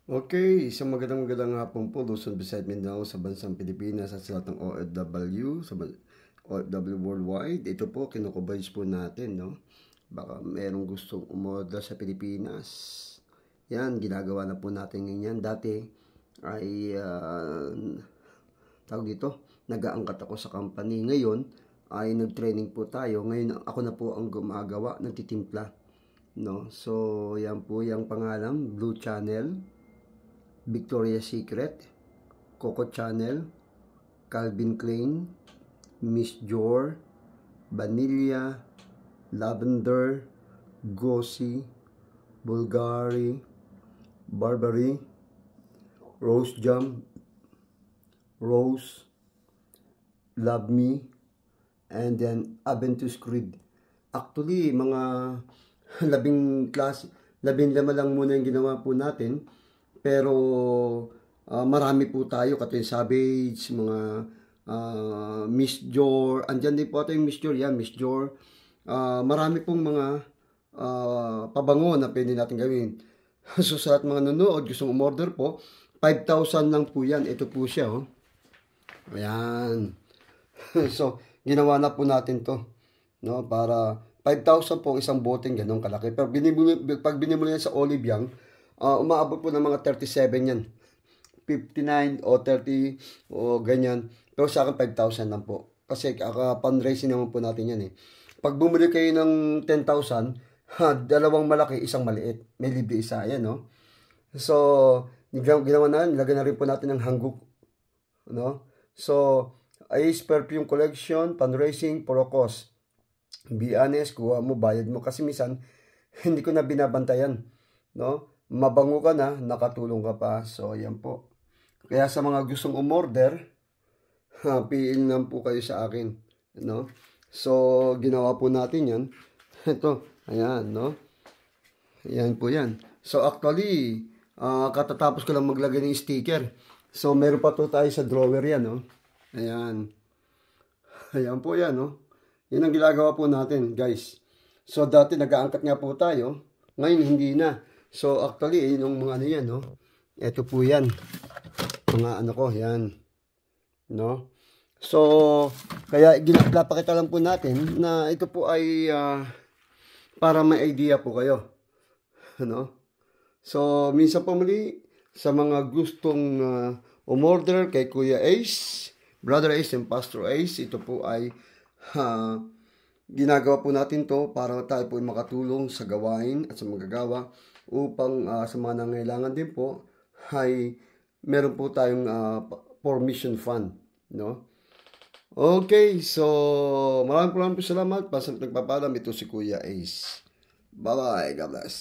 Okay, isang magandang hapon po, Luzon, Visayas, Mindanao sa bansang Pilipinas at sa lahat ng OFW, OFW worldwide. Ito po, kinukubays po natin, no? Baka merong gustong umorder sa Pilipinas. Yan, ginagawa na po natin ganyan. Dati ay, tawag dito, nag-aangkat ako sa company. Ngayon, ay nag-training po tayo. Ngayon, ako na po ang gumagawa, nagtitimpla. No? So, yan po yung pangalan, Blue Channel, Victoria's Secret, Coco Chanel, Calvin Klein, Miss Dior, Vanilla, Lavender, Gossi, Bulgari, Burberry, Rose Jam, Rose, Love Me, and then Aventus Creed. Actually, mga 15 lang muna yung ginawa po natin. Pero marami po tayo, Katrin Savage, mga Miss Dior, andyan din po ito yung Miss Dior, yan, Miss Dior. Marami pong mga pabango na pwede natin gawin. So sa lahat mga nanonood, gustong umorder po, 5,000 lang po yan. Ito po siya, oh. Ayan. So, ginawa na po natin to, no? Para 5,000 po isang boteng ganun kalaki. Pero pag binimuli yan sa Olive Young, umaabot po ng mga 37 yan. 59 o 30 o ganyan. Pero sa akin 5,000 lang po. Kasi pan-racing naman po natin yan eh. Pag bumili kayo ng 10,000, dalawang malaki, isang maliit. May libre isa. Yan, no? So, ginawa na, nilagyan na rin po natin ng hangguk. No? So, Ace Perfume Collection, pan-racing, puro cost. Be honest, kuha mo, bayad mo. Kasi minsan, hindi ko na binabantayan. No? Mabango ka na, nakatulong ka pa. So, yan po. Kaya sa mga gustong umorder, PL lang po kayo sa akin. No? So, ginawa po natin yan. Ito, ayan, no? Ayan po yan. So, actually, katatapos ko lang maglagay ng sticker. So, meron pa to tayo sa drawer yan, no? Ayan. Ayan po yan, no? Yan ang ginagawa po natin, guys. So, dati nag-aangkat nga po tayo. Ngayon, hindi na. So, actually, yung mga ano yan, no? Ito po yan. Mga ano ko, yan. No? So, kaya pinapakita lang po natin na ito po ay para may idea po kayo. No? So, minsan po muli, sa mga gustong umorder kay Kuya Ace, Brother Ace and Pastor Ace, ito po ay ginagawa po natin to para tayo po ay makatulong sa gawain at sa magagawa upang sa mga nangailangan din po ay meron po tayong for mission fund, no? Okay, so maraming salamat. Pasang nagpapalam, ito si Kuya Ace. Bye-bye, God bless.